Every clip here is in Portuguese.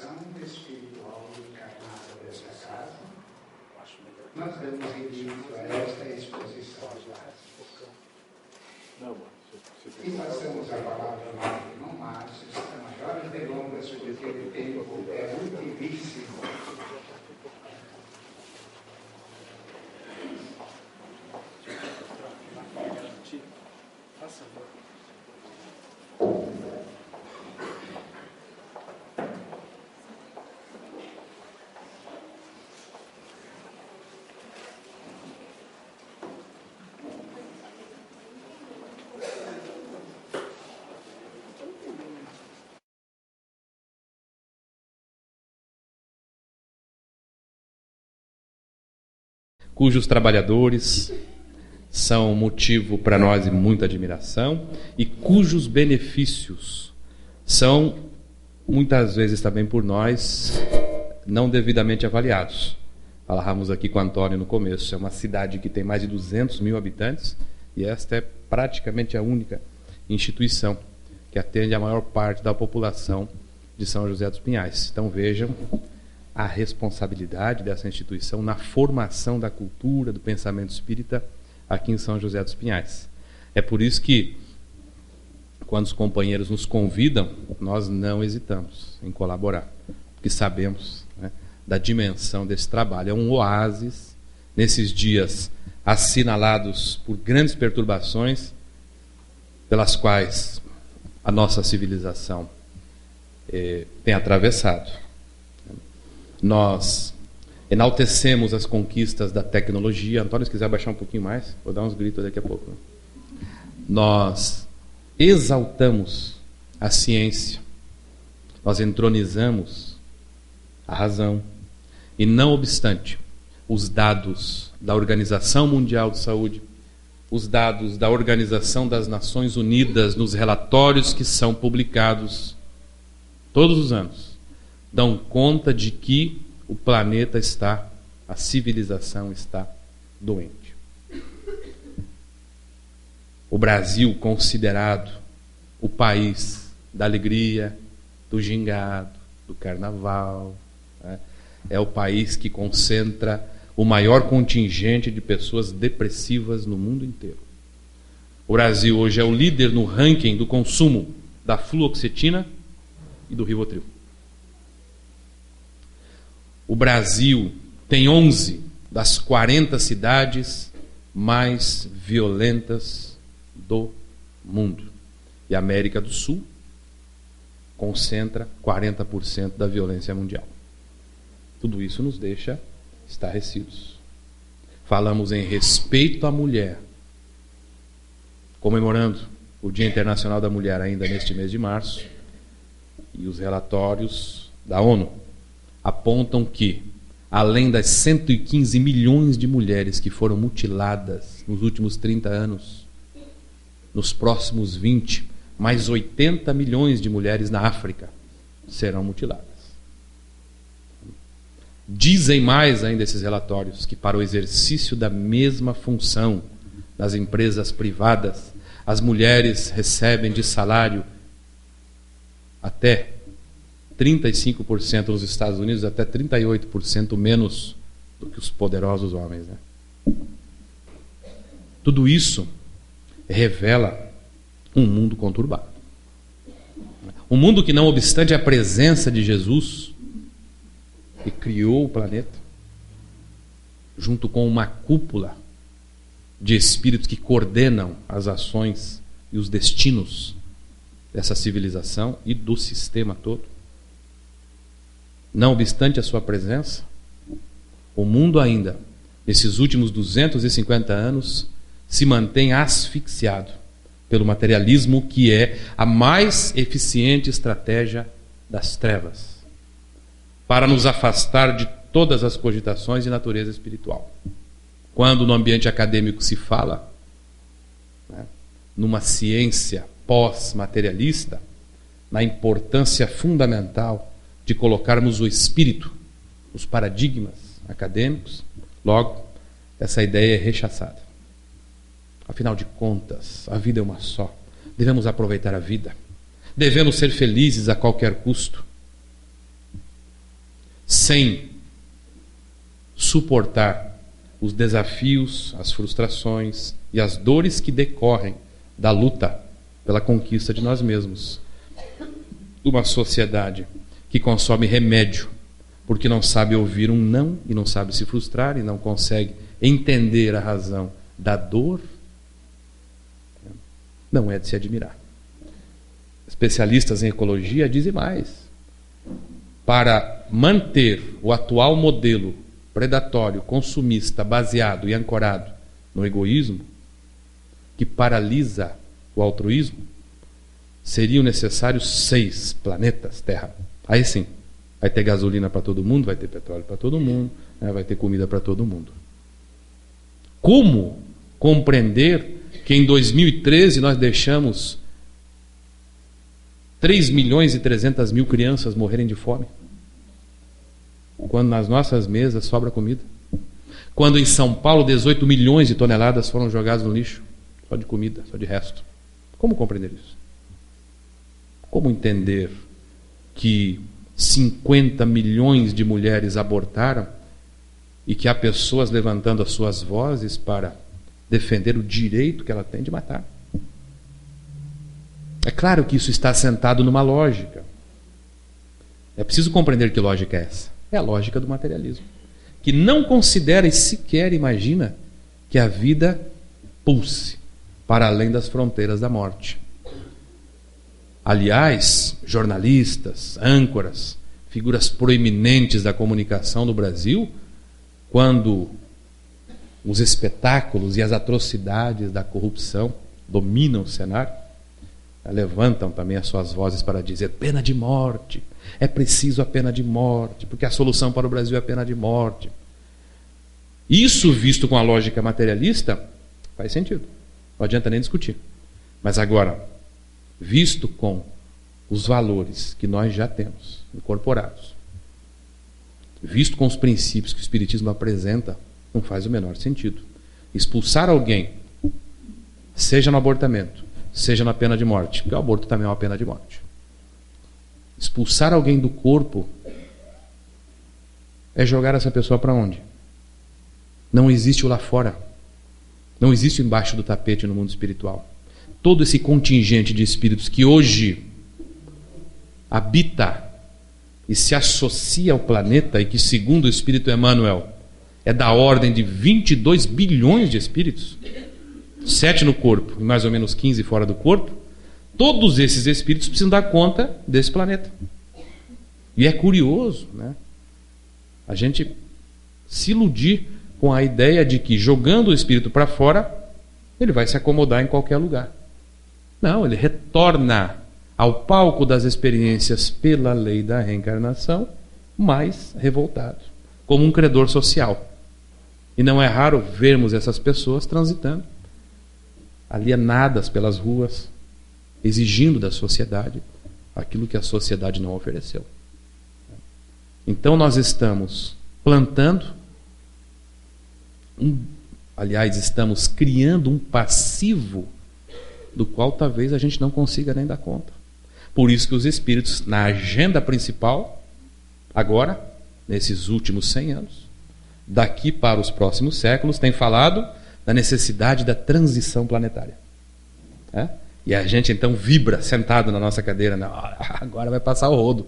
dimensão espiritual encarnada dessa casa, nós damos início a esta exposição. E passamos a palavra ao irmão Márcio, sem maiores delongas, porque o tempo é utilíssimo. Cujos trabalhadores são motivo para nós de muita admiração e cujos benefícios são, muitas vezes também por nós, não devidamente avaliados. Falávamos aqui com o Antônio no começo, é uma cidade que tem mais de 200 mil habitantes e esta é praticamente a única instituição que atende a maior parte da população de São José dos Pinhais. Então vejam a responsabilidade dessa instituição na formação da cultura, do pensamento espírita aqui em São José dos Pinhais. É por isso que, quando os companheiros nos convidam, nós não hesitamos em colaborar, porque sabemos, né, da dimensão desse trabalho. É um oásis nesses dias assinalados por grandes perturbações pelas quais a nossa civilização tem atravessado. Nós enaltecemos as conquistas da tecnologia. Antônio, se quiser baixar um pouquinho mais, vou dar uns gritos daqui a pouco. Nós exaltamos a ciência, nós entronizamos a razão, e não obstante, os dados da Organização Mundial de Saúde, os dados da Organização das Nações Unidas nos relatórios que são publicados todos os anos, dão conta de que o planeta está, a civilização está doente. O Brasil, considerado o país da alegria, do gingado, do carnaval, né? É o país que concentra o maior contingente de pessoas depressivas no mundo inteiro. O Brasil hoje é o líder no ranking do consumo da fluoxetina e do Rivotril. O Brasil tem 11 das 40 cidades mais violentas do mundo. E a América do Sul concentra 40% da violência mundial. Tudo isso nos deixa estarrecidos. Falamos em respeito à mulher, comemorando o Dia Internacional da Mulher ainda neste mês de março, e os relatórios da ONU apontam que, além das 115 milhões de mulheres que foram mutiladas nos últimos 30 anos, nos próximos 20, mais 80 milhões de mulheres na África serão mutiladas. Dizem mais ainda esses relatórios que, para o exercício da mesma função nas empresas privadas, as mulheres recebem de salário até 35% nos Estados Unidos, até 38% menos do que os poderosos homens, né? Tudo isso revela um mundo conturbado. Um mundo que, não obstante a presença de Jesus, que criou o planeta, junto com uma cúpula de espíritos que coordenam as ações e os destinos dessa civilização e do sistema todo. Não obstante a sua presença, o mundo ainda, nesses últimos 250 anos, se mantém asfixiado pelo materialismo, que é a mais eficiente estratégia das trevas para nos afastar de todas as cogitações de natureza espiritual. Quando no ambiente acadêmico se fala, né, numa ciência pós-materialista, na importância fundamental de colocarmos o espírito, os paradigmas acadêmicos, logo, essa ideia é rechaçada. Afinal de contas, a vida é uma só. Devemos aproveitar a vida. Devemos ser felizes a qualquer custo. sem suportar os desafios, as frustrações e as dores que decorrem da luta pela conquista de nós mesmos. Uma sociedade que consome remédio porque não sabe ouvir um não e não sabe se frustrar e não consegue entender a razão da dor, não é de se admirar. Especialistas em ecologia dizem mais. Para manter o atual modelo predatório, consumista, baseado e ancorado no egoísmo, que paralisa o altruísmo, seriam necessários 6 planetas Terra. Aí sim, vai ter gasolina para todo mundo, vai ter petróleo para todo mundo, né, vai ter comida para todo mundo. Como compreender que em 2013 nós deixamos 3.300.000 crianças morrerem de fome? Quando nas nossas mesas sobra comida. Quando em São Paulo 18 milhões de toneladas foram jogadas no lixo, só de comida, só de resto. Como compreender isso? Como entender que 50 milhões de mulheres abortaram e que há pessoas levantando as suas vozes para defender o direito que ela tem de matar? É claro que isso está assentado numa lógica. É preciso compreender que lógica é essa. É a lógica do materialismo, que não considera e sequer imagina que a vida pulse para além das fronteiras da morte. Aliás, jornalistas, âncoras, figuras proeminentes da comunicação do Brasil, quando os espetáculos e as atrocidades da corrupção dominam o cenário, levantam também as suas vozes para dizer pena de morte, é preciso a pena de morte, porque a solução para o Brasil é a pena de morte. Isso, visto com a lógica materialista, faz sentido, não adianta nem discutir. Mas agora, visto com os valores que nós já temos incorporados, visto com os princípios que o Espiritismo apresenta, não faz o menor sentido. Expulsar alguém, seja no abortamento, seja na pena de morte, porque o aborto também é uma pena de morte. Expulsar alguém do corpo é jogar essa pessoa para onde? Não existe o lá fora. Não existe embaixo do tapete no mundo espiritual. Todo esse contingente de espíritos que hoje habita e se associa ao planeta e que, segundo o Espírito Emmanuel, é da ordem de 22 bilhões de espíritos, 7 no corpo e mais ou menos 15 fora do corpo, todos esses espíritos precisam dar conta desse planeta. E é curioso, né, a gente se iludir com a ideia de que, jogando o espírito para fora, ele vai se acomodar em qualquer lugar. Não, ele retorna ao palco das experiências pela lei da reencarnação mais revoltado, como um credor social. E não é raro vermos essas pessoas transitando, alienadas pelas ruas, exigindo da sociedade aquilo que a sociedade não ofereceu. Então nós estamos plantando, aliás, estamos criando um passivo do qual talvez a gente não consiga nem dar conta. Por isso que os espíritos, na agenda principal, agora, nesses últimos 100 anos, daqui para os próximos séculos, têm falado da necessidade da transição planetária. E a gente então vibra sentado na nossa cadeira, né? Agora vai passar o rodo.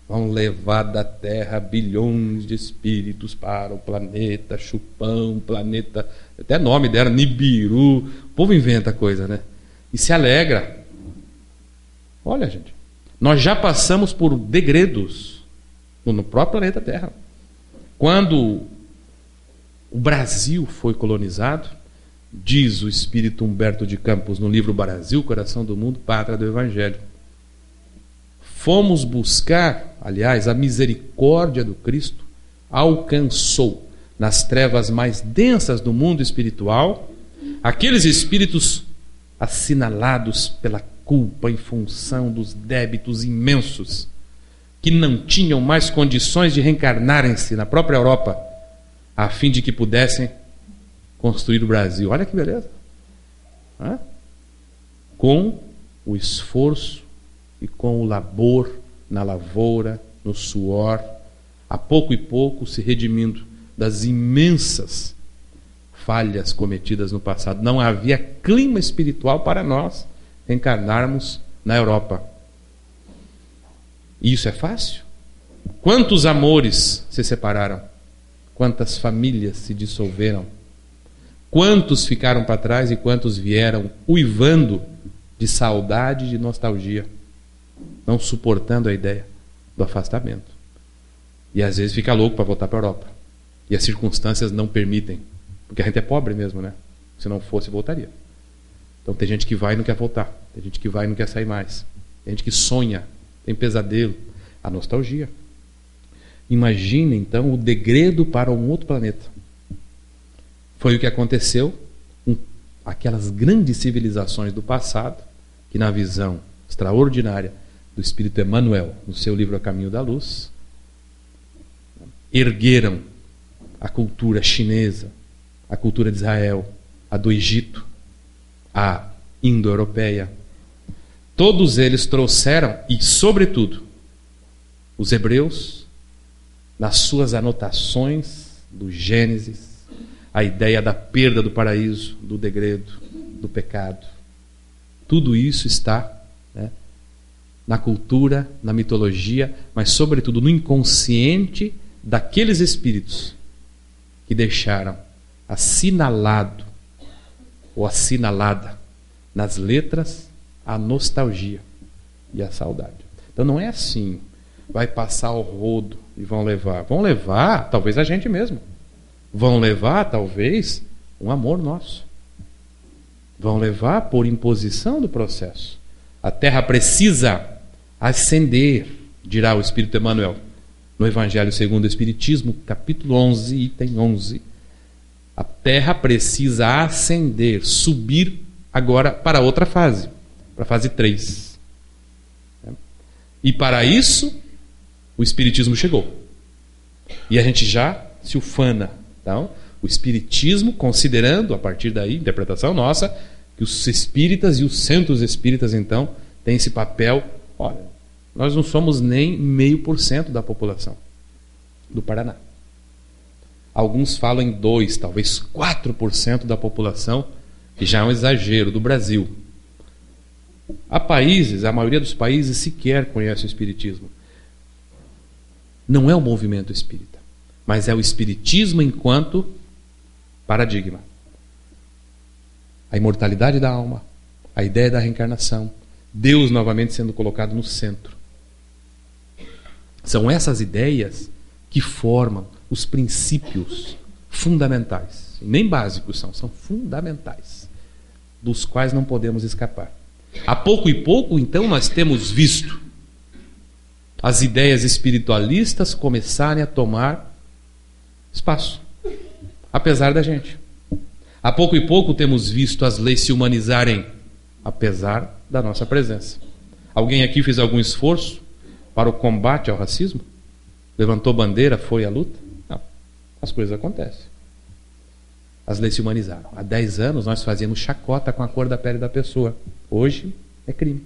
Vão levar da Terra bilhões de espíritos para o planeta Chupão, planeta... Até nome deram, Nibiru. O povo inventa coisa, né? E se alegra. Olha, gente, nós já passamos por degredos no próprio planeta Terra. Quando o Brasil foi colonizado, diz o espírito Humberto de Campos no livro Brasil, Coração do Mundo, Pátria do Evangelho. Fomos buscar, aliás, a misericórdia do Cristo alcançou nas trevas mais densas do mundo espiritual aqueles espíritos assinalados pela culpa em função dos débitos imensos, que não tinham mais condições de reencarnarem-se na própria Europa, a fim de que pudessem construir o Brasil. Olha que beleza! Com o esforço e com o labor na lavoura, no suor, a pouco e pouco se redimindo das imensas falhas cometidas no passado. Não havia clima espiritual para nós reencarnarmos na Europa. E isso é fácil? Quantos amores se separaram? Quantas famílias se dissolveram? Quantos ficaram para trás e quantos vieram uivando de saudade e de nostalgia, não suportando a ideia do afastamento? E às vezes fica louco para voltar para a Europa. E as circunstâncias não permitem. Porque a gente é pobre mesmo, né? Se não fosse, voltaria. Então tem gente que vai e não quer voltar. Tem gente que vai e não quer sair mais. Tem gente que sonha, tem pesadelo. A nostalgia. Imagine, então, o degredo para um outro planeta. Foi o que aconteceu com aquelas grandes civilizações do passado, que na visão extraordinária do Espírito Emmanuel, no seu livro A Caminho da Luz, ergueram a cultura chinesa, a cultura de Israel, a do Egito, a indo-europeia. Todos eles trouxeram, e sobretudo, os hebreus, nas suas anotações do Gênesis, a ideia da perda do paraíso, do degredo, do pecado. Tudo isso está, né, na cultura, na mitologia, mas sobretudo no inconsciente daqueles espíritos que deixaram assinalado ou assinalada nas letras a nostalgia e a saudade. Então não é assim, vai passar o rodo e vão levar. Vão levar, talvez a gente mesmo. Vão levar, talvez, um amor nosso. Vão levar por imposição do processo. A Terra precisa ascender, dirá o Espírito Emmanuel, no Evangelho segundo o Espiritismo, capítulo 11, item 11. A Terra precisa ascender, subir agora para outra fase, para a fase 3. E para isso, o Espiritismo chegou. E a gente já se ufana. Então, o Espiritismo, considerando, a partir daí, interpretação nossa, que os espíritas e os centros espíritas, então, têm esse papel. Olha, nós não somos nem 0,5% da população do Paraná. Alguns falam em 2%, talvez 4% da população, que já é um exagero, do Brasil. Há países, a maioria dos países sequer conhece o Espiritismo. Não é o movimento espírita, mas é o Espiritismo enquanto paradigma. A imortalidade da alma, a ideia da reencarnação, Deus novamente sendo colocado no centro. São essas ideias que formam os princípios fundamentais. Nem básicos são fundamentais, dos quais não podemos escapar. A pouco e pouco, então, nós temos visto as ideias espiritualistas começarem a tomar espaço, apesar da gente. A pouco e pouco temos visto as leis se humanizarem, apesar da nossa presença. Alguém aqui fez algum esforço para o combate ao racismo? Levantou bandeira, foi à luta? Não. As coisas acontecem. As leis se humanizaram. Há 10 anos nós fazíamos chacota com a cor da pele da pessoa. Hoje é crime.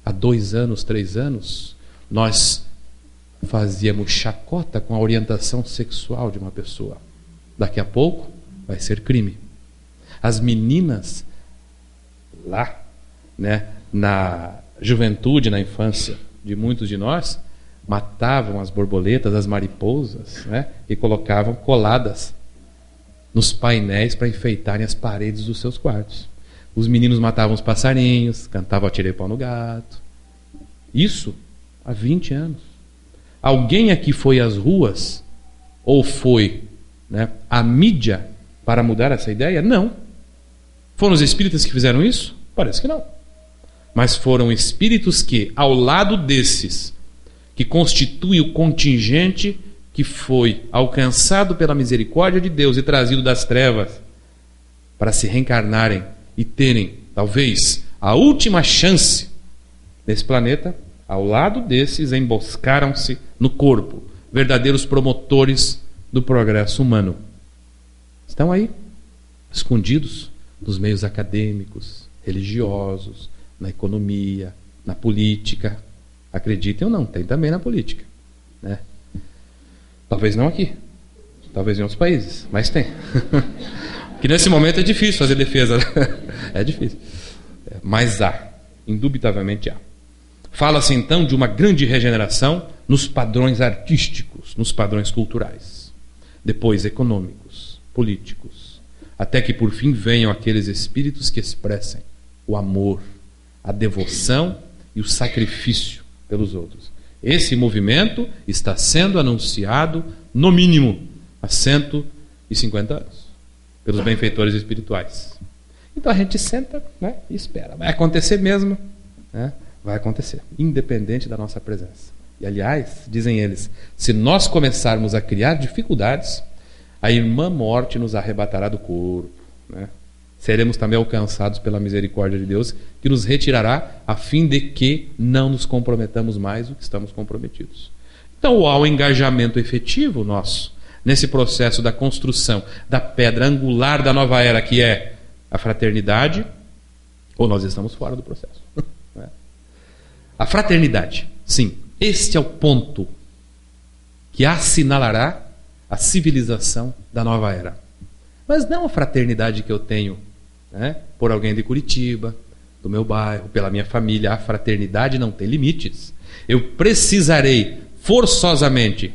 Há 2 anos, 3 anos, nós fazíamos chacota com a orientação sexual de uma pessoa. Daqui a pouco vai ser crime. As meninas lá, né, na juventude, na infância de muitos de nós, matavam as borboletas, as mariposas, né, e colocavam coladas nos painéis para enfeitarem as paredes dos seus quartos. Os meninos matavam os passarinhos, cantavam "Atirei pau no gato". Isso há 20 anos. Alguém aqui foi às ruas ou foi, né, à mídia para mudar essa ideia? Não. Foram os espíritas que fizeram isso? Parece que não. Mas foram espíritos que, ao lado desses, que constitui o contingente que foi alcançado pela misericórdia de Deus e trazido das trevas para se reencarnarem e terem, talvez, a última chance nesse planeta, ao lado desses emboscaram-se no corpo verdadeiros promotores do progresso humano. Estão aí, escondidos nos meios acadêmicos, religiosos, na economia, na política. Acreditem ou não, tem também na política. né? Talvez não aqui, talvez em outros países, mas tem. Que nesse momento é difícil fazer defesa, né? É difícil, mas há, indubitavelmente há. Fala-se então de uma grande regeneração nos padrões artísticos, nos padrões culturais, depois econômicos, políticos, até que por fim venham aqueles espíritos que expressem o amor, a devoção e o sacrifício pelos outros. Esse movimento está sendo anunciado, no mínimo, há 150 anos, pelos benfeitores espirituais. Então a gente senta, né, e espera. Vai acontecer mesmo, né? Vai acontecer, independente da nossa presença. E aliás, dizem eles, se nós começarmos a criar dificuldades, a irmã morte nos arrebatará do corpo, né? Seremos também alcançados pela misericórdia de Deus, que nos retirará a fim de que não nos comprometamos mais do que estamos comprometidos. Então há um engajamento efetivo nosso nesse processo da construção da pedra angular da nova era, que é a fraternidade, ou nós estamos fora do processo. A fraternidade, sim, este é o ponto que assinalará a civilização da nova era. Mas não a fraternidade que eu tenho, né, por alguém de Curitiba, do meu bairro, pela minha família. A fraternidade não tem limites. Eu precisarei forçosamente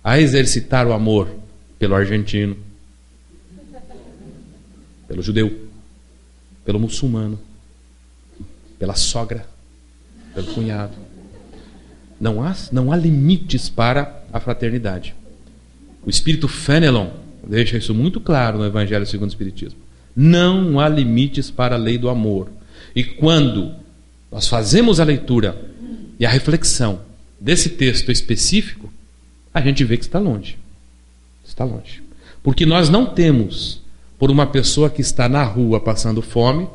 a exercitar o amor pelo argentino, pelo judeu, pelo muçulmano, pela sogra, pelo cunhado. Não há limites para a fraternidade. O Espírito Fenelon deixa isso muito claro no Evangelho segundo o Espiritismo. Não há limites para a lei do amor. E quando nós fazemos a leitura e a reflexão desse texto específico, a gente vê que está longe. Está longe. Porque nós não temos, por uma pessoa que está na rua passando fome,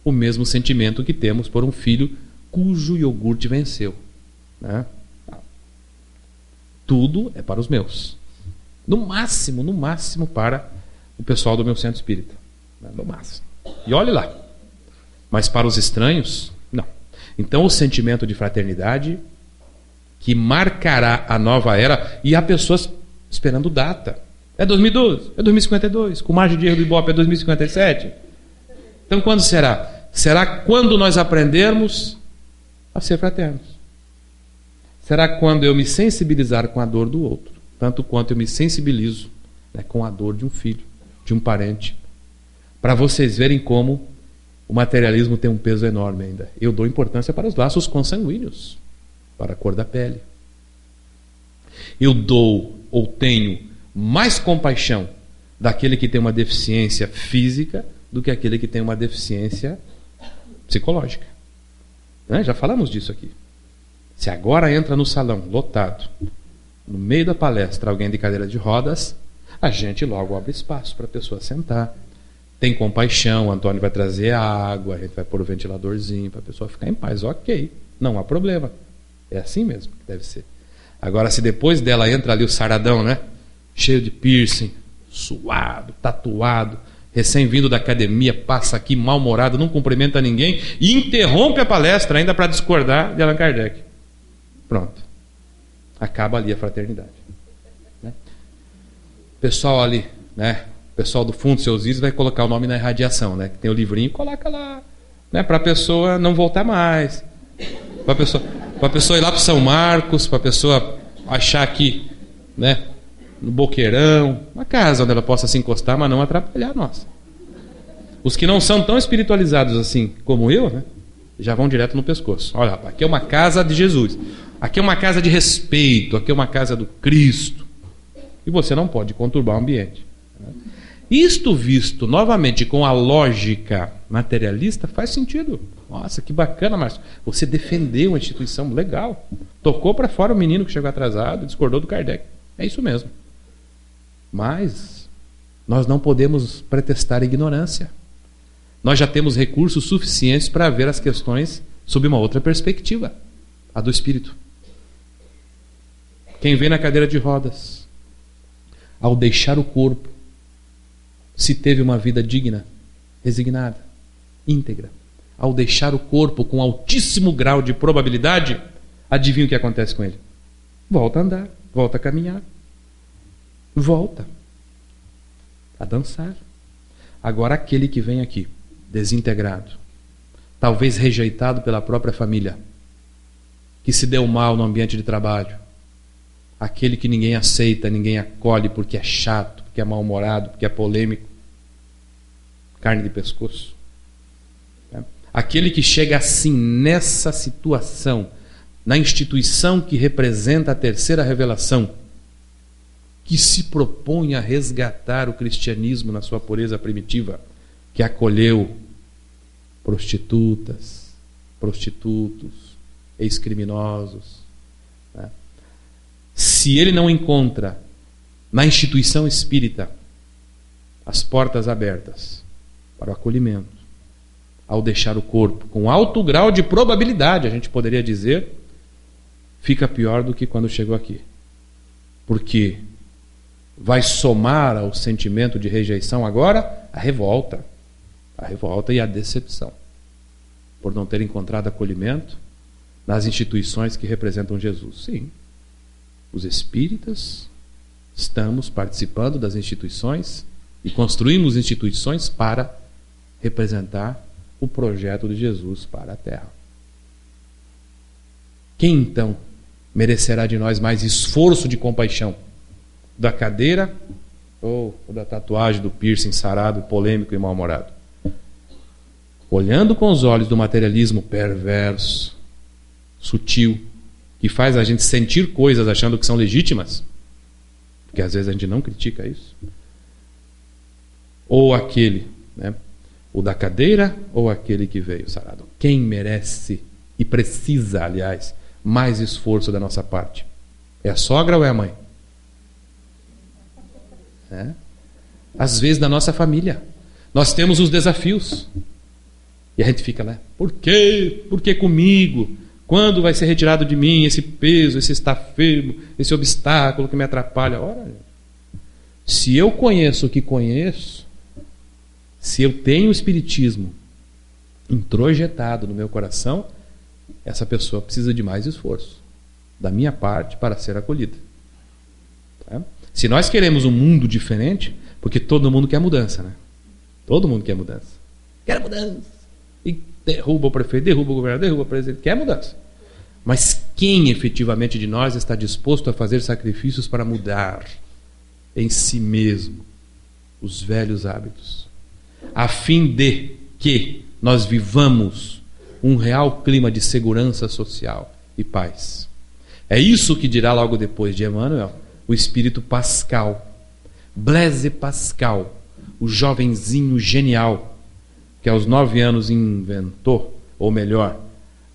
o mesmo sentimento que temos por um filho cujo iogurte venceu, né? Tudo é para os meus. No máximo para o pessoal do meu centro espírita, né? No máximo. E olhe lá. Mas para os estranhos, não. Então o sentimento de fraternidade que marcará a nova era, e há pessoas esperando data. É 2012, é 2052, com margem de erro do Ibope é 2057. Então quando será? Será quando nós aprendermos a ser fraternos. Será quando eu me sensibilizar com a dor do outro, tanto quanto eu me sensibilizo, né, com a dor de um filho, de um parente. Para vocês verem como o materialismo tem um peso enorme ainda. Eu dou importância para os laços consanguíneos, para a cor da pele. Eu dou ou tenho mais compaixão daquele que tem uma deficiência física do que aquele que tem uma deficiência psicológica. Né? Já falamos disso aqui. Se agora entra no salão, lotado, no meio da palestra, alguém de cadeira de rodas, a gente logo abre espaço para a pessoa sentar. Tem compaixão, o Antônio vai trazer água, a gente vai pôr o ventiladorzinho para a pessoa ficar em paz. Ok, não há problema. É assim mesmo que deve ser. Agora, se depois dela entra ali o saradão, né? Cheio de piercing, suado, tatuado, recém-vindo da academia, passa aqui mal-humorado, não cumprimenta ninguém e interrompe a palestra ainda para discordar de Allan Kardec. Pronto. Acaba ali a fraternidade. Né? Pessoal ali, né? Pessoal do fundo, seus vídeos, vai colocar o nome na irradiação, né? Que tem o livrinho, coloca lá, né? Para a pessoa não voltar mais. Para a pessoa ir lá para São Marcos, para a pessoa achar aqui, né? No Boqueirão, uma casa onde ela possa se encostar, mas não atrapalhar a nossa. Os que não são tão espiritualizados assim como eu, né? Já vão direto no pescoço. Olha, rapaz, aqui é uma casa de Jesus. Aqui é uma casa de respeito. Aqui é uma casa do Cristo. E você não pode conturbar o ambiente. Isto visto novamente com a lógica materialista faz sentido. Nossa, que bacana, Márcio. Você defendeu uma instituição legal. Tocou para fora o menino que chegou atrasado e discordou do Kardec. É isso mesmo. Mas nós não podemos pretextar ignorância. Nós já temos recursos suficientes para ver as questões sob uma outra perspectiva, a do espírito. Quem vem na cadeira de rodas, ao deixar o corpo, se teve uma vida digna, resignada, íntegra, ao deixar o corpo com altíssimo grau de probabilidade, adivinha o que acontece com ele? volta a andar, volta a caminhar, volta a dançar. Agora aquele que vem aqui, desintegrado, talvez rejeitado pela própria família, que se deu mal no ambiente de trabalho, aquele que ninguém aceita, ninguém acolhe porque é chato, porque é mal-humorado, porque é polêmico, carne de pescoço. Aquele que chega assim, nessa situação, na instituição que representa a terceira revelação, que se propõe a resgatar o cristianismo na sua pureza primitiva, que acolheu prostitutas, prostitutos, ex-criminosos. Né? Se ele não encontra na instituição espírita as portas abertas para o acolhimento, ao deixar o corpo com alto grau de probabilidade, a gente poderia dizer, fica pior do que quando chegou aqui. Porque vai somar ao sentimento de rejeição agora a revolta e a decepção por não ter encontrado acolhimento nas instituições que representam Jesus. Sim, os espíritas estamos participando das instituições e construímos instituições para representar o projeto de Jesus para a Terra. Quem então merecerá de nós mais esforço de compaixão? Da cadeira ou da tatuagem, do piercing sarado, polêmico e mal-humorado? Olhando com os olhos do materialismo perverso, sutil, que faz a gente sentir coisas achando que são legítimas, porque às vezes a gente não critica isso. Ou aquele, né? O da cadeira ou aquele que veio sarado? Quem merece e precisa, aliás, mais esforço da nossa parte? É a sogra ou é a mãe? Às vezes da nossa família. Nós temos os desafios. E a gente fica lá, por quê? Por que comigo? Quando vai ser retirado de mim esse peso, esse estafermo, esse obstáculo que me atrapalha? Ora, se eu conheço o que conheço, se eu tenho o Espiritismo introjetado no meu coração, essa pessoa precisa de mais esforço da minha parte para ser acolhida. Tá? Se nós queremos um mundo diferente, porque todo mundo quer mudança, né? Todo mundo quer mudança. Quer mudança. E derruba o prefeito, derruba o governador, derruba o presidente. Quer mudança. Mas quem efetivamente de nós está disposto a fazer sacrifícios para mudar em si mesmo os velhos hábitos, a fim de que nós vivamos um real clima de segurança social e paz? É isso que dirá logo depois de Emmanuel o espírito Pascal, Blaise Pascal, o jovenzinho genial que aos 9 anos inventou, ou melhor,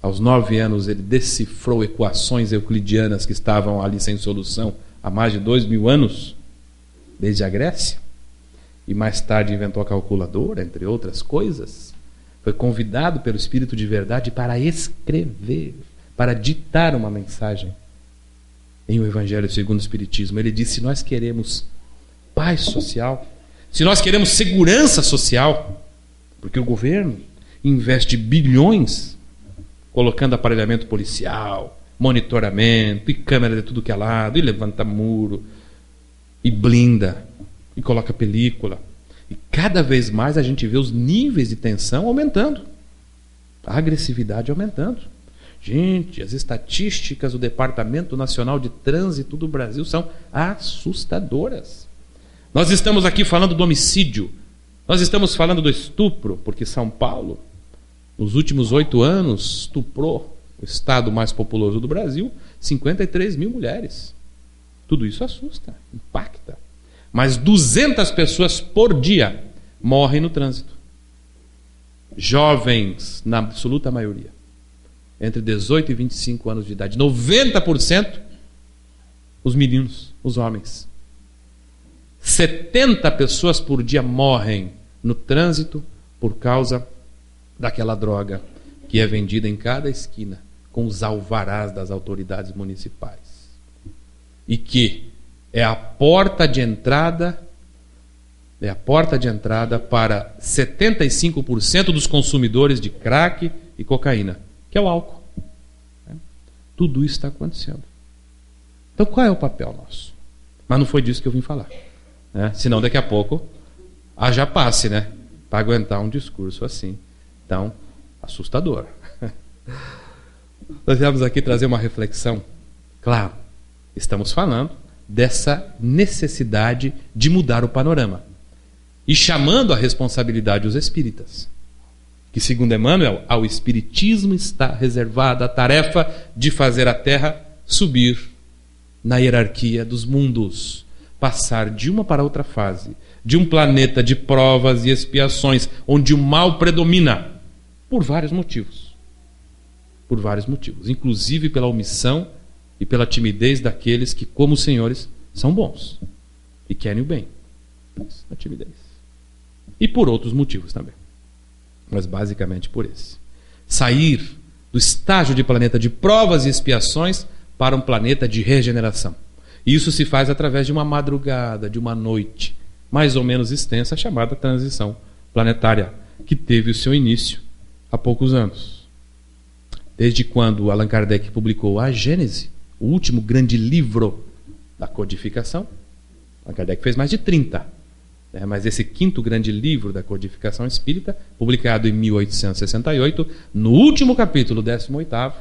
aos 9 anos ele decifrou equações euclidianas que estavam ali sem solução há mais de 2000 anos, desde a Grécia, e mais tarde inventou a calculadora, entre outras coisas. Foi convidado pelo Espírito de Verdade para escrever, para ditar uma mensagem em O Evangelho segundo o Espiritismo. Ele disse: se nós queremos paz social, se nós queremos segurança social, porque o governo investe bilhões colocando aparelhamento policial, monitoramento, e câmera de tudo que é lado, e levanta muro, e blinda, e coloca película. E cada vez mais a gente vê os níveis de tensão aumentando, a agressividade aumentando. Gente, as estatísticas do Departamento Nacional de Trânsito do Brasil são assustadoras. Nós estamos aqui falando do homicídio, nós estamos falando do estupro, porque São Paulo, nos últimos 8 anos, estuprou, o estado mais populoso do Brasil, 53 mil mulheres. Tudo isso assusta, impacta. Mas 200 pessoas por dia morrem no trânsito. Jovens, na absoluta maioria, entre 18 e 25 anos de idade. 90% os meninos, os homens. 70 pessoas por dia morrem no trânsito por causa daquela droga que é vendida em cada esquina com os alvarás das autoridades municipais. E que é a porta de entrada para 75% dos consumidores de crack e cocaína, que é o álcool. Tudo isso está acontecendo. Então qual é o papel nosso? Mas não foi disso que eu vim falar, né? Senão daqui a pouco haja passe, né? Para aguentar um discurso assim tão assustador. Nós viemos aqui trazer uma reflexão. Claro, estamos falando dessa necessidade de mudar o panorama e chamando a responsabilidade os espíritas, que segundo Emmanuel, ao espiritismo está reservada a tarefa de fazer a Terra subir na hierarquia dos mundos, passar de uma para outra fase, de um planeta de provas e expiações, onde o mal predomina, por vários motivos. Por vários motivos, inclusive pela omissão e pela timidez daqueles que, como senhores, são bons e querem o bem. A timidez. E por outros motivos também. Mas basicamente por esse. Sair do estágio de planeta de provas e expiações para um planeta de regeneração. E isso se faz através de uma madrugada, de uma noite mais ou menos extensa, chamada transição planetária, que teve o seu início há poucos anos. Desde quando Allan Kardec publicou a Gênese, o último grande livro da codificação. Allan Kardec fez mais de 30. Mas esse quinto grande livro da codificação espírita, publicado em 1868, no último capítulo, 18º,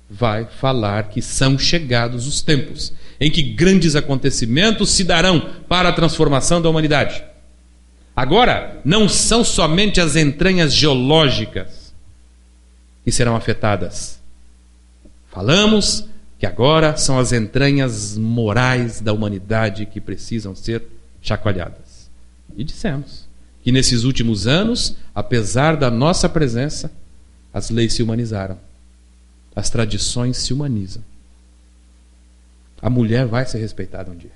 vai falar que são chegados os tempos em que grandes acontecimentos se darão para a transformação da humanidade. Agora, não são somente as entranhas geológicas que serão afetadas. Falamos que agora são as entranhas morais da humanidade que precisam ser chacoalhadas. E dissemos que nesses últimos anos, apesar da nossa presença, as leis se humanizaram. As tradições se humanizam. A mulher vai ser respeitada um dia.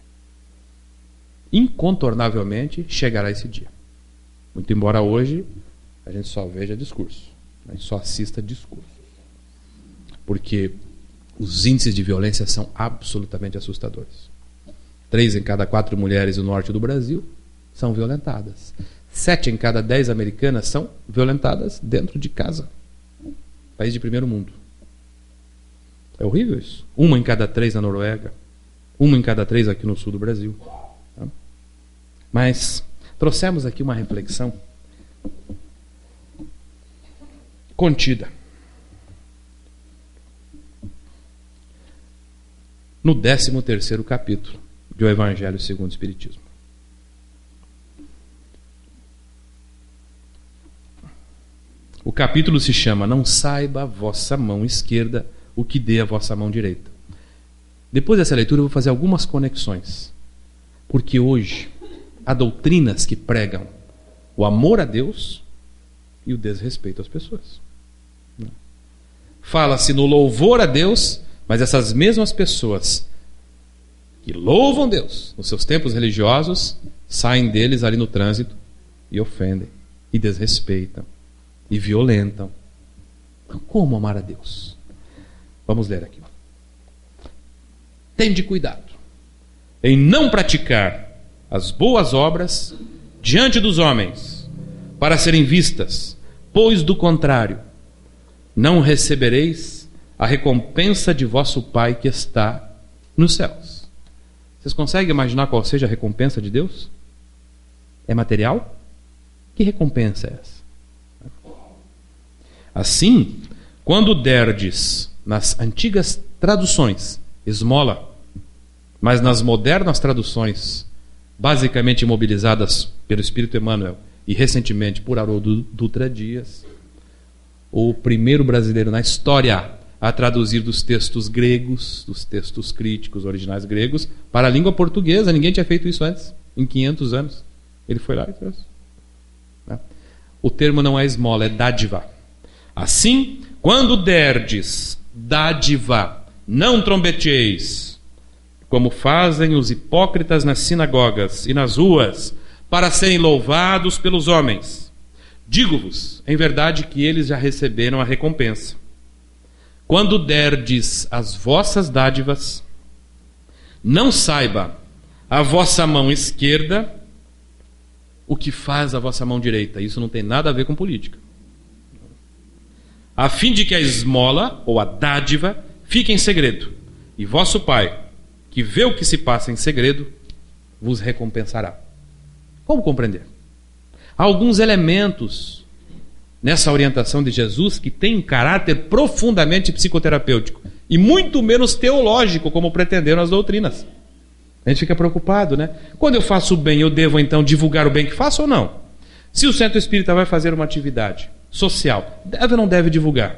Incontornavelmente chegará esse dia. Muito embora hoje a gente só veja discurso. A gente só assista discurso. Porque os índices de violência são absolutamente assustadores. 3 em cada 4 mulheres no norte do Brasil são violentadas. 7 em cada 10 americanas são violentadas dentro de casa. País de primeiro mundo. É horrível isso. 1 em cada 3 na Noruega. 1 em cada 3 aqui no sul do Brasil. Mas trouxemos aqui uma reflexão contida no 13º capítulo do Evangelho segundo o Espiritismo. O capítulo se chama Não saiba a vossa mão esquerda o que dê a vossa mão direita. Depois dessa leitura eu vou fazer algumas conexões, porque hoje há doutrinas que pregam o amor a Deus e o desrespeito às pessoas. Fala-se no louvor a Deus, mas essas mesmas pessoas que louvam Deus nos seus tempos religiosos saem deles ali no trânsito e ofendem, e desrespeitam, e violentam. Então, como amar a Deus? Vamos ler aqui. Tende cuidado em não praticar as boas obras diante dos homens, para serem vistas, pois do contrário, não recebereis a recompensa de vosso Pai que está nos céus. Vocês conseguem imaginar qual seja a recompensa de Deus? É material? Que recompensa é essa? Assim, quando derdes nas antigas traduções esmola, mas nas modernas traduções, basicamente imobilizadas pelo Espírito Emmanuel e recentemente por Haroldo Dutra Dias, o primeiro brasileiro na história a traduzir dos textos gregos, dos textos críticos originais gregos, para a língua portuguesa. Ninguém tinha feito isso antes, em 500 anos. Ele foi lá e trouxe. O termo não é esmola, é dádiva. Assim, quando derdes dádiva, não trombeteis, como fazem os hipócritas nas sinagogas e nas ruas, para serem louvados pelos homens. Digo-vos, em verdade, que eles já receberam a recompensa. Quando derdes as vossas dádivas, não saiba a vossa mão esquerda o que faz a vossa mão direita. Isso não tem nada a ver com política. A fim de que a esmola, ou a dádiva, fique em segredo. E vosso Pai, que vê o que se passa em segredo, vos recompensará. Como compreender? Há alguns elementos nessa orientação de Jesus que tem um caráter profundamente psicoterapêutico e muito menos teológico, como pretenderam as doutrinas. A gente fica preocupado, né? Quando eu faço o bem, eu devo então divulgar o bem que faço ou não? Se o centro espírita vai fazer uma atividade social, deve ou não deve divulgar?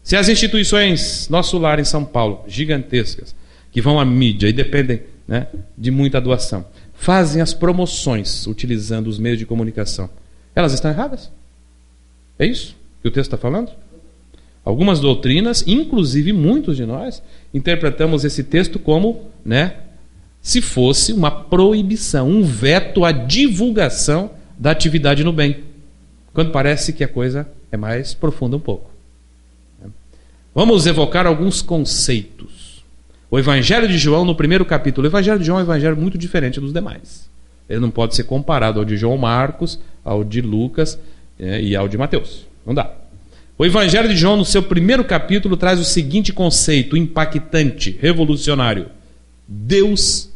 Se as instituições, nosso lar em São Paulo, gigantescas, que vão à mídia e dependem, né, de muita doação, fazem as promoções utilizando os meios de comunicação, elas estão erradas? É isso que o texto está falando? Algumas doutrinas, inclusive muitos de nós, interpretamos esse texto como, né, se fosse uma proibição, um veto à divulgação da atividade no bem, quando parece que a coisa é mais profunda um pouco. Vamos evocar alguns conceitos. O Evangelho de João, no primeiro capítulo. O Evangelho de João é um evangelho muito diferente dos demais. Ele não pode ser comparado ao de João Marcos, ao de Lucas e ao de Mateus. Não dá. O Evangelho de João, no seu primeiro capítulo, traz o seguinte conceito impactante, revolucionário. Deus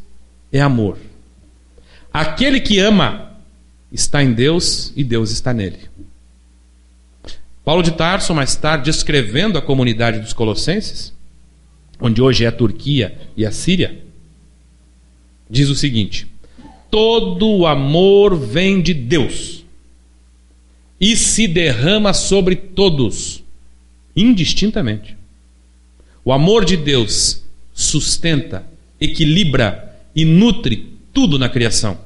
é amor. Aquele que ama está em Deus e Deus está nele. Paulo de Tarso, mais tarde, descrevendo a comunidade dos Colossenses, onde hoje é a Turquia e a Síria, diz o seguinte: todo o amor vem de Deus e se derrama sobre todos, indistintamente. O amor de Deus sustenta, equilibra e nutre tudo na criação.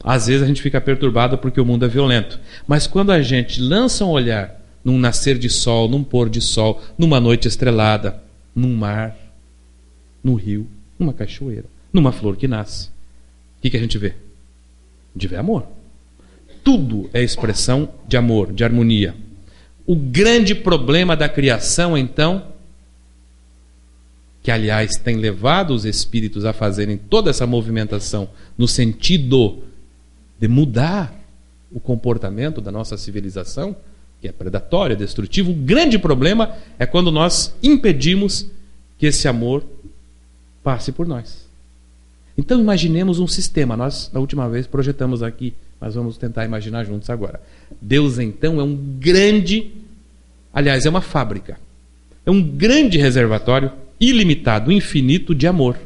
Às vezes a gente fica perturbado porque o mundo é violento. Mas quando a gente lança um olhar num nascer de sol, num pôr de sol, numa noite estrelada, num mar, no rio, numa cachoeira, numa flor que nasce, o que a gente vê? A gente vê amor. Tudo é expressão de amor, de harmonia. O grande problema da criação, então, que aliás tem levado os espíritos a fazerem toda essa movimentação no sentido de mudar o comportamento da nossa civilização, que é predatório, é destrutivo. O grande problema é quando nós impedimos que esse amor passe por nós. Então imaginemos um sistema. Nós, na última vez, projetamos aqui, mas vamos tentar imaginar juntos agora. Deus, então, é um grande, aliás, é uma fábrica. É um grande reservatório ilimitado, infinito de amor.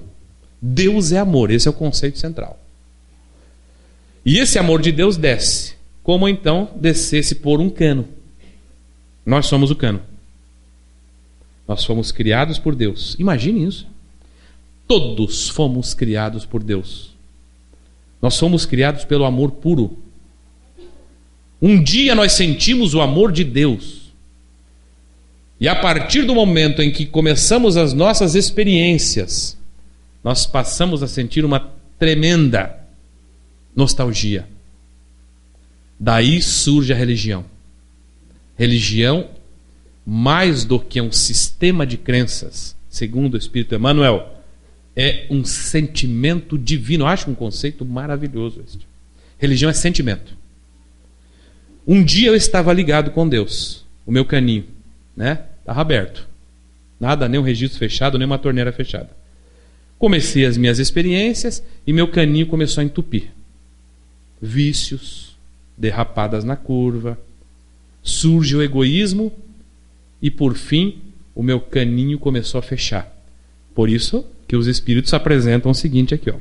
Deus é amor, esse é o conceito central. E esse amor de Deus desce, como então descesse por um cano. Nós somos o cano. Nós fomos criados por Deus. Imagine isso. Todos fomos criados por Deus. Nós fomos criados pelo amor puro. Um dia nós sentimos o amor de Deus. E a partir do momento em que começamos as nossas experiências, nós passamos a sentir uma tremenda nostalgia. Daí surge a religião. Religião, mais do que um sistema de crenças, segundo o Espírito Emmanuel, é um sentimento divino. Eu acho um conceito maravilhoso este. Religião é sentimento. Um dia eu estava ligado com Deus, o meu caninho, né? Estava aberto. Nada, nem um registro fechado, nem uma torneira fechada. Comecei as minhas experiências e meu caninho começou a entupir. Vícios, derrapadas na curva, surge o egoísmo e, por fim, o meu caninho começou a fechar. Por isso que os espíritos apresentam o seguinte aqui, ó.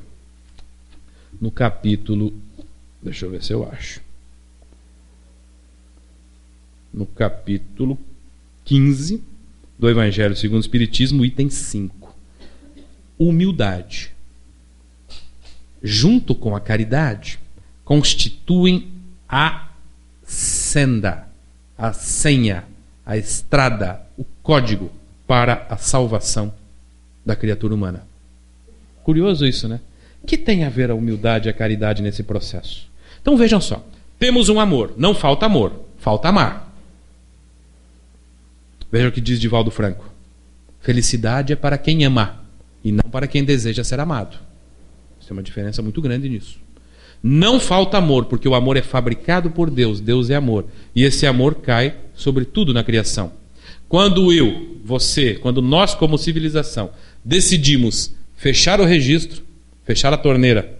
No capítulo, deixa eu ver se eu acho. No capítulo 15 do Evangelho segundo o Espiritismo, item 5. Humildade, junto com a caridade, constituem a senda, a senha, a estrada, o código para a salvação da criatura humana. Curioso isso, né? O que tem a ver a humildade e a caridade nesse processo? Então vejam só, temos um amor, não falta amor, falta amar. Veja o que diz Divaldo Franco: felicidade é para quem ama e não para quem deseja ser amado. Tem uma diferença muito grande nisso. Não falta amor, porque o amor é fabricado por Deus. Deus é amor. E esse amor cai sobre tudo na criação. Quando eu, você, quando nós como civilização decidimos fechar o registro, fechar a torneira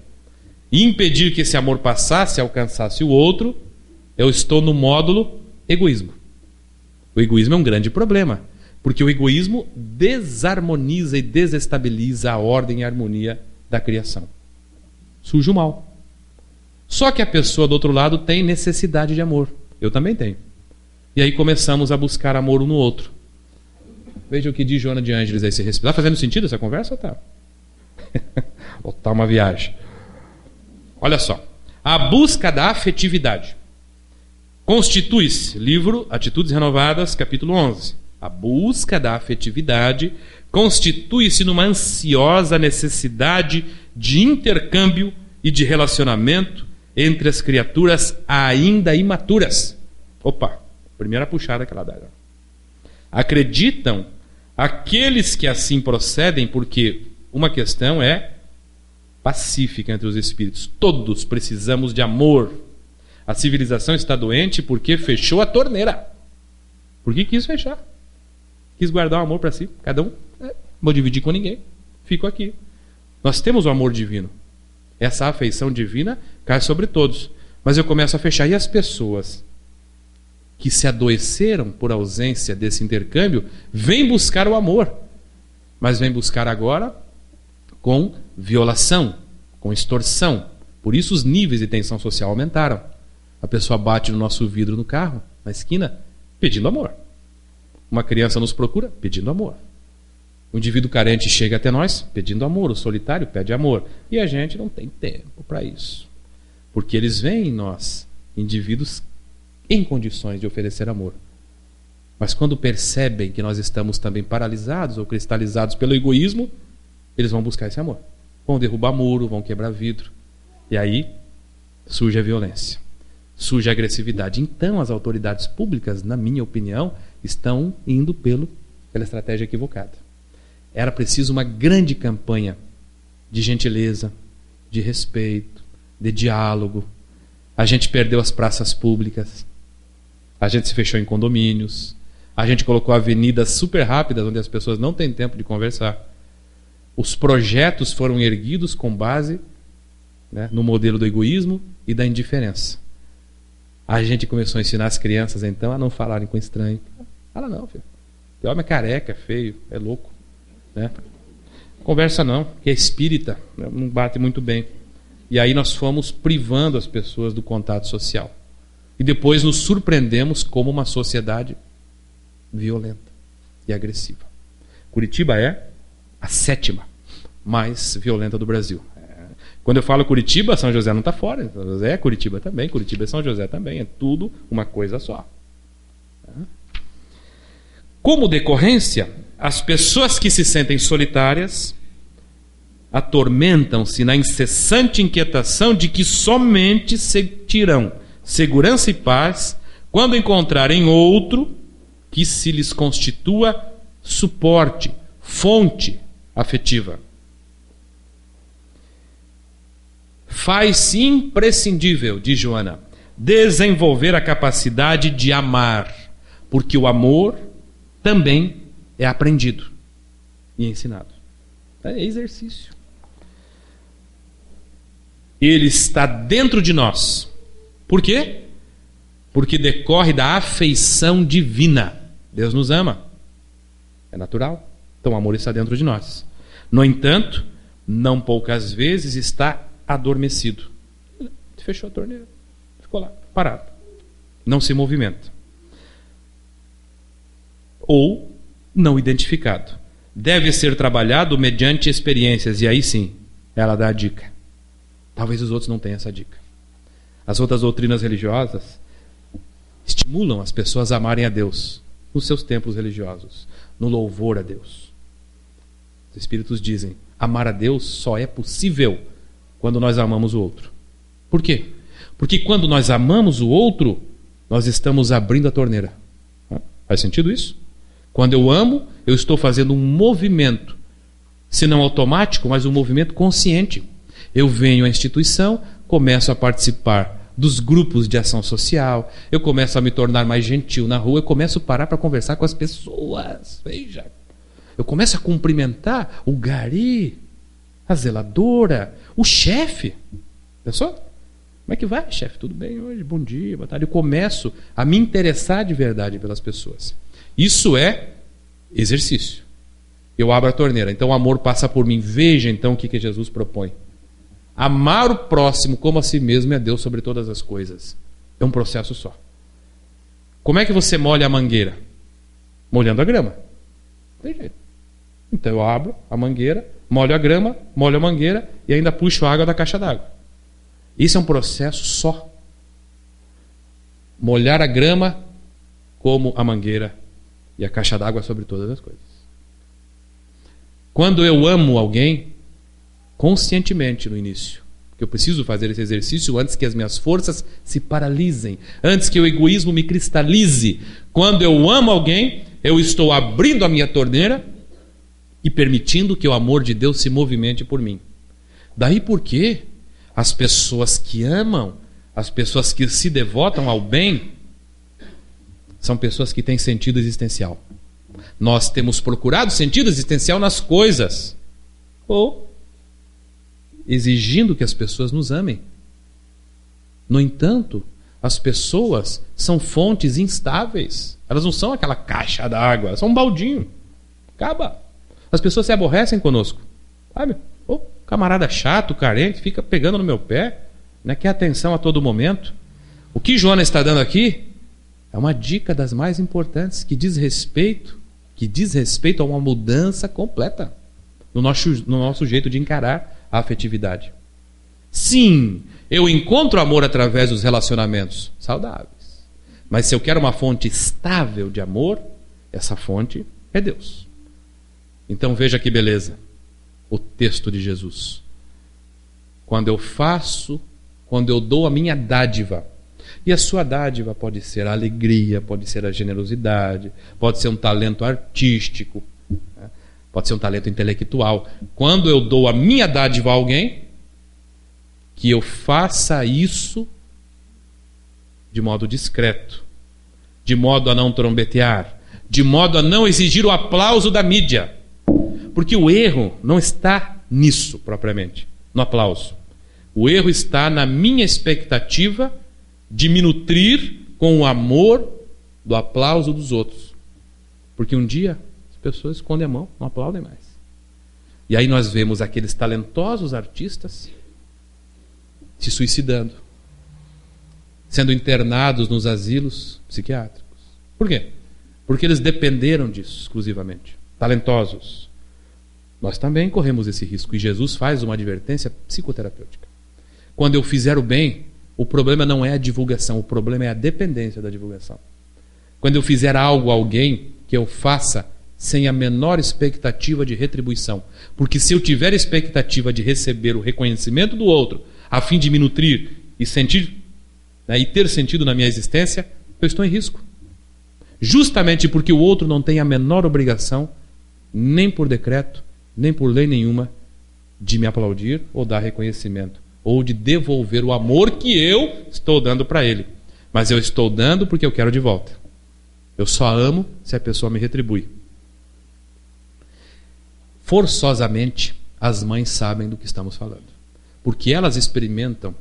e impedir que esse amor passasse e alcançasse o outro, eu estou no módulo egoísmo. O egoísmo é um grande problema, porque o egoísmo desarmoniza e desestabiliza a ordem e a harmonia da criação. Surge o mal. Só que a pessoa do outro lado tem necessidade de amor. Eu também tenho. E aí começamos a buscar amor um no outro. Veja o que diz Joana de Ângeles a esse respeito. Está fazendo sentido essa conversa ou tá? Ou tá uma viagem? Olha só. A busca da afetividade constitui-se, livro Atitudes Renovadas, capítulo 11. A busca da afetividade constitui-se numa ansiosa necessidade de intercâmbio e de relacionamento entre as criaturas ainda imaturas. Opa, primeira puxada que ela dá. Acreditam aqueles que assim procedem, porque uma questão é pacífica entre os espíritos. Todos precisamos de amor. A civilização está doente porque fechou a torneira. Por que quis fechar? Quis guardar o amor para si. Cada um, vou dividir com ninguém. Fico aqui. Nós temos o amor divino. Essa afeição divina cai sobre todos. Mas eu começo a fechar. E as pessoas que se adoeceram por ausência desse intercâmbio vêm buscar o amor. Mas vêm buscar agora com violação, com extorsão. Por isso os níveis de tensão social aumentaram. A pessoa bate no nosso vidro no carro, na esquina, pedindo amor. Uma criança nos procura, pedindo amor. O indivíduo carente chega até nós, pedindo amor. O solitário pede amor. E a gente não tem tempo para isso. Porque eles veem em nós indivíduos em condições de oferecer amor. Mas quando percebem que nós estamos também paralisados ou cristalizados pelo egoísmo, eles vão buscar esse amor. Vão derrubar muro, vão quebrar vidro. E aí surge a violência. Surge a agressividade. Então as autoridades públicas, na minha opinião, estão indo pela estratégia equivocada. Era preciso uma grande campanha de gentileza, de respeito, de diálogo. A gente perdeu as praças públicas. A gente se fechou em condomínios. A gente colocou avenidas super rápidas onde as pessoas não têm tempo de conversar. Os projetos foram erguidos com base, no modelo do egoísmo e da indiferença. A gente começou a ensinar as crianças, então, a não falarem com estranho. Fala não, filho. O homem é careca, é feio, é louco. Conversa não, que é espírita, não bate muito bem. E aí nós fomos privando as pessoas do contato social. E depois nos surpreendemos como uma sociedade violenta e agressiva. Curitiba é a 7ª mais violenta do Brasil. Quando eu falo Curitiba, São José não está fora. São José é Curitiba também, Curitiba é São José também. É tudo uma coisa só. Como decorrência, as pessoas que se sentem solitárias atormentam-se na incessante inquietação de que somente sentirão segurança e paz quando encontrarem outro que se lhes constitua suporte, fonte afetiva. Faz-se imprescindível, diz Joana, desenvolver a capacidade de amar, porque o amor também é aprendido e ensinado. É exercício. Ele está dentro de nós. Por quê? Porque decorre da afeição divina. Deus nos ama. É natural. Então o amor está dentro de nós. No entanto, não poucas vezes está adormecido. Fechou a torneira. Ficou lá, parado. Não se movimenta. Ou não identificado. Deve ser trabalhado mediante experiências. E aí sim, ela dá a dica. Talvez os outros não tenham essa dica. As outras doutrinas religiosas estimulam as pessoas a amarem a Deus nos seus templos religiosos, no louvor a Deus. Os Espíritos dizem, amar a Deus só é possível quando nós amamos o outro. Por quê? Porque quando nós amamos o outro, nós estamos abrindo a torneira. Faz sentido isso? Quando eu amo, eu estou fazendo um movimento, se não automático, mas um movimento consciente. Eu venho à instituição, começo a participar dos grupos de ação social, eu começo a me tornar mais gentil na rua, eu começo a parar para conversar com as pessoas. Veja, eu começo a cumprimentar o gari a zeladora, o chefe. Pensou? Como é que vai, chefe? Tudo bem hoje? Bom dia, boa tarde. Eu começo a me interessar de verdade pelas pessoas. Isso é exercício. Eu abro a torneira, então o amor passa por mim. Veja então o que Jesus propõe. Amar o próximo como a si mesmo e a Deus sobre todas as coisas. É um processo só. Como é que você molha a mangueira? Molhando a grama. Não tem jeito. Então eu abro a mangueira, molho a grama, molho a mangueira e ainda puxo a água da caixa d'água. Isso é um processo só. Molhar a grama como a mangueira e a caixa d'água sobre todas as coisas. Quando eu amo alguém, conscientemente no início, porque eu preciso fazer esse exercício antes que as minhas forças se paralisem, antes que o egoísmo me cristalize. Quando eu amo alguém, eu estou abrindo a minha torneira e permitindo que o amor de Deus se movimente por mim. Daí porque as pessoas que amam, as pessoas que se devotam ao bem, são pessoas que têm sentido existencial. Nós temos procurado sentido existencial nas coisas, ou exigindo que as pessoas nos amem. No entanto, as pessoas são fontes instáveis. Elas não são aquela caixa d'água, são um baldinho. Acaba. As pessoas se aborrecem conosco. Sabe? Ô, camarada chato, carente, fica pegando no meu pé, né? Quer atenção a todo momento. O que Jonas está dando aqui é uma dica das mais importantes que diz respeito a uma mudança completa no nosso jeito de encarar a afetividade. Sim, eu encontro amor através dos relacionamentos saudáveis. Mas se eu quero uma fonte estável de amor, essa fonte é Deus. Então veja que beleza o texto de Jesus. Quando eu dou a minha dádiva, e a sua dádiva pode ser a alegria, pode ser a generosidade, pode ser um talento artístico, né? Pode ser um talento intelectual. Quando eu dou a minha dádiva a alguém, que eu faça isso de modo discreto, de modo a não trombetear, de modo a não exigir o aplauso da mídia. Porque o erro não está nisso propriamente, no aplauso. O erro está na minha expectativa de me nutrir com o amor do aplauso dos outros. Porque um dia as pessoas escondem a mão, não aplaudem mais. E aí nós vemos aqueles talentosos artistas se suicidando, sendo internados nos asilos psiquiátricos. Por quê? Porque eles dependeram disso exclusivamente. Talentosos. Nós também corremos esse risco. E Jesus faz uma advertência psicoterapêutica. Quando eu fizer o bem, o problema não é a divulgação, o problema é a dependência da divulgação. Quando eu fizer algo a alguém, que eu faça sem a menor expectativa de retribuição. Porque se eu tiver expectativa de receber o reconhecimento do outro, a fim de me nutrir e sentir, né, e ter sentido na minha existência, eu estou em risco. Justamente porque o outro não tem a menor obrigação, nem por decreto, nem por lei nenhuma, de me aplaudir ou dar reconhecimento, ou de devolver o amor que eu estou dando para ele. Mas eu estou dando porque eu quero de volta. Eu só amo se a pessoa me retribui. Forçosamente, as mães sabem do que estamos falando. Porque elas experimentam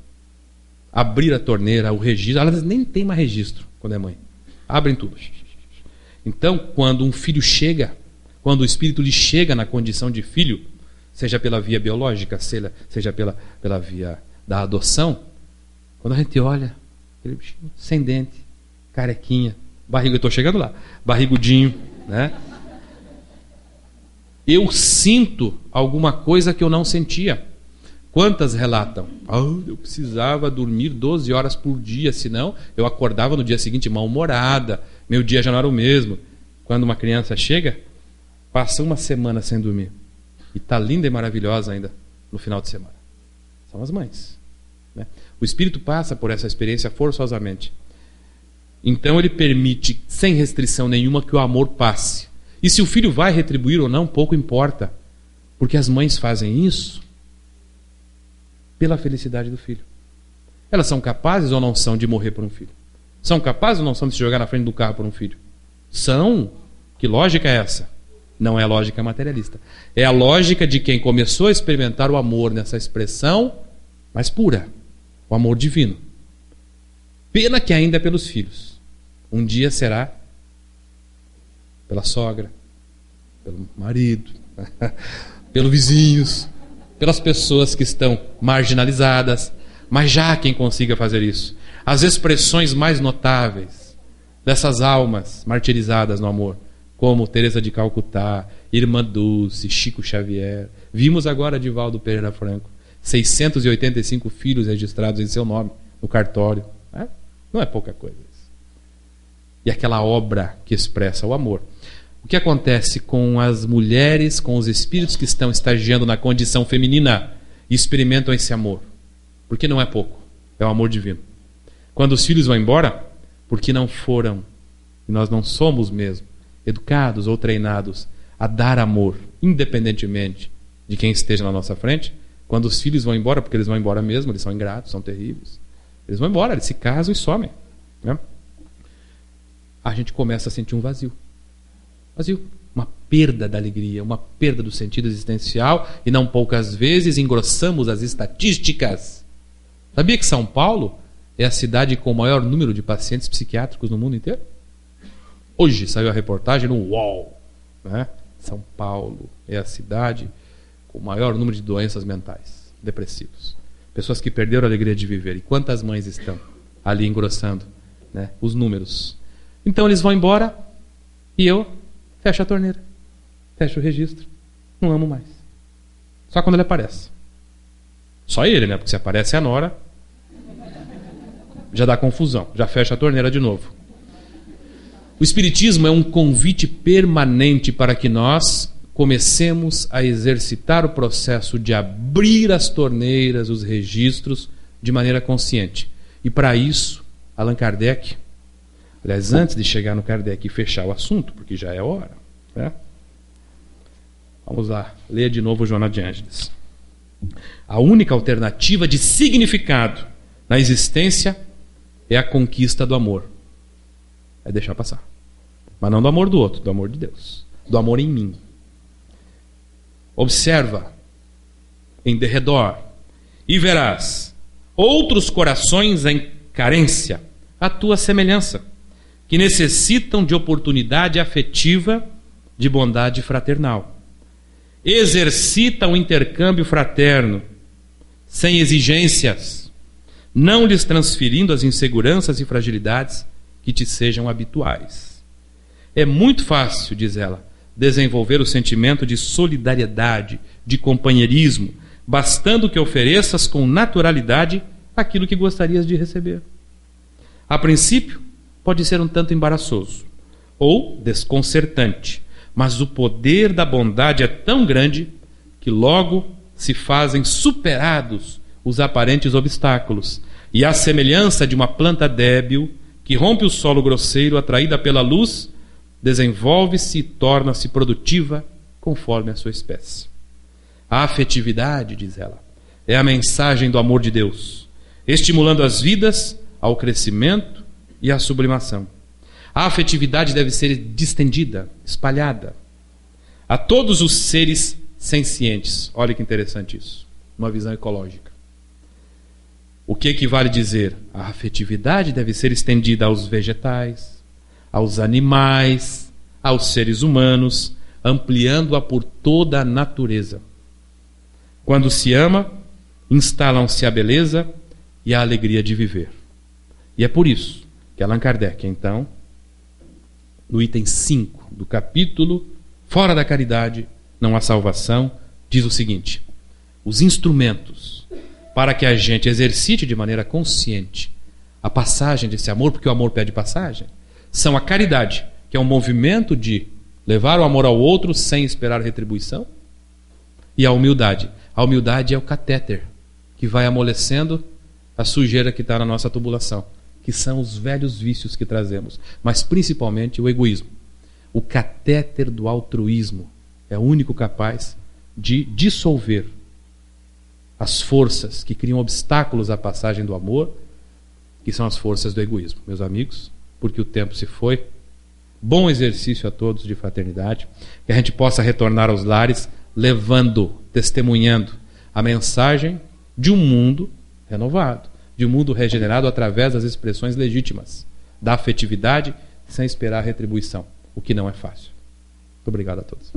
abrir a torneira, o registro. Elas nem têm mais registro quando é mãe. Abrem tudo. Então, quando um filho chega, quando o espírito lhe chega na condição de filho, seja pela via biológica, seja pela via da adoção, quando a gente olha, aquele bichinho sem dente, carequinha, barriga, eu estou chegando lá, barrigudinho, né? Eu sinto alguma coisa que eu não sentia. Quantas relatam? Eu precisava dormir 12 horas por dia, senão eu acordava no dia seguinte mal-humorada, meu dia já não era o mesmo. Quando uma criança chega, passa uma semana sem dormir. E está linda e maravilhosa ainda no final de semana. São as mães, né? O espírito passa por essa experiência forçosamente. Então ele permite, sem restrição nenhuma, que o amor passe. E se o filho vai retribuir ou não, pouco importa. Porque as mães fazem isso pela felicidade do filho. Elas são capazes ou não são de morrer por um filho? São capazes ou não são de se jogar na frente do carro por um filho? São. Que lógica é essa? Não é a lógica materialista. É a lógica de quem começou a experimentar o amor nessa expressão mais pura, o amor divino. Pena que ainda é pelos filhos. Um dia será pela sogra, pelo marido, pelos vizinhos, pelas pessoas que estão marginalizadas. Mas já há quem consiga fazer isso. As expressões mais notáveis dessas almas martirizadas no amor, como Teresa de Calcutá, Irmã Dulce, Chico Xavier. Vimos agora Divaldo Pereira Franco. 685 filhos registrados em seu nome no cartório. Não é pouca coisa isso. E aquela obra que expressa o amor. O que acontece com as mulheres, com os espíritos que estão estagiando na condição feminina e experimentam esse amor? Porque não é pouco. É o amor divino. Quando os filhos vão embora, porque não foram, e nós não somos mesmo, educados ou treinados a dar amor, independentemente de quem esteja na nossa frente. Quando os filhos vão embora, porque eles vão embora mesmo, eles são ingratos, são terríveis, eles vão embora, eles se casam e somem, né? A gente começa a sentir um vazio, uma perda da alegria, uma perda do sentido existencial, e não poucas vezes engrossamos as estatísticas. Sabia que São Paulo é a cidade com o maior número de pacientes psiquiátricos no mundo inteiro? Hoje saiu a reportagem no UOL, né? São Paulo é a cidade com o maior número de doenças mentais, depressivos. Pessoas que perderam a alegria de viver. E quantas mães estão ali engrossando, né, os números? Então eles vão embora e eu fecho a torneira, fecho o registro. Não amo mais. Só quando ele aparece. Só ele, né? Porque se aparece a nora, já dá confusão. Já fecha a torneira de novo. O Espiritismo é um convite permanente para que nós comecemos a exercitar o processo de abrir as torneiras, os registros, de maneira consciente. E para isso, Allan Kardec, aliás, antes de chegar no Kardec e fechar o assunto, porque já é hora, né? Vamos lá, leia de novo o Joana de Ângeles. A única alternativa de significado na existência é a conquista do amor. É deixar passar. Mas não do amor do outro, do amor de Deus. Do amor em mim. Observa em derredor e verás outros corações em carência, à tua semelhança, que necessitam de oportunidade afetiva, de bondade fraternal. Exercita o intercâmbio fraterno, sem exigências, não lhes transferindo as inseguranças e fragilidades que te sejam habituais. É muito fácil, diz ela, desenvolver o sentimento de solidariedade, de companheirismo, bastando que ofereças com naturalidade aquilo que gostarias de receber. A princípio, pode ser um tanto embaraçoso ou desconcertante, mas o poder da bondade é tão grande que logo se fazem superados os aparentes obstáculos, e à semelhança de uma planta débil que rompe o solo grosseiro atraída pela luz, desenvolve-se e torna-se produtiva conforme a sua espécie. A afetividade, diz ela, é a mensagem do amor de Deus, estimulando as vidas ao crescimento e à sublimação. A afetividade deve ser distendida, espalhada a todos os seres sencientes. Olha que interessante isso, uma visão ecológica. O que equivale dizer? A afetividade deve ser estendida aos vegetais, aos animais, aos seres humanos, ampliando-a por toda a natureza. Quando se ama, instalam-se a beleza e a alegria de viver. E é por isso que Allan Kardec, então, no item 5 do capítulo Fora da Caridade não há salvação, diz o seguinte: os instrumentos para que a gente exercite de maneira consciente a passagem desse amor, porque o amor pede passagem, são a caridade, que é um movimento de levar o amor ao outro sem esperar retribuição, e a humildade. A humildade é o catéter que vai amolecendo a sujeira que está na nossa tubulação, que são os velhos vícios que trazemos, mas principalmente o egoísmo. O catéter do altruísmo é o único capaz de dissolver as forças que criam obstáculos à passagem do amor, que são as forças do egoísmo. Meus amigos, porque o tempo se foi, Bom exercício a todos de fraternidade. Que a gente possa retornar aos lares levando, testemunhando a mensagem de um mundo renovado, de um mundo regenerado através das expressões legítimas, da afetividade, sem esperar retribuição, o que não é fácil. Muito obrigado a todos.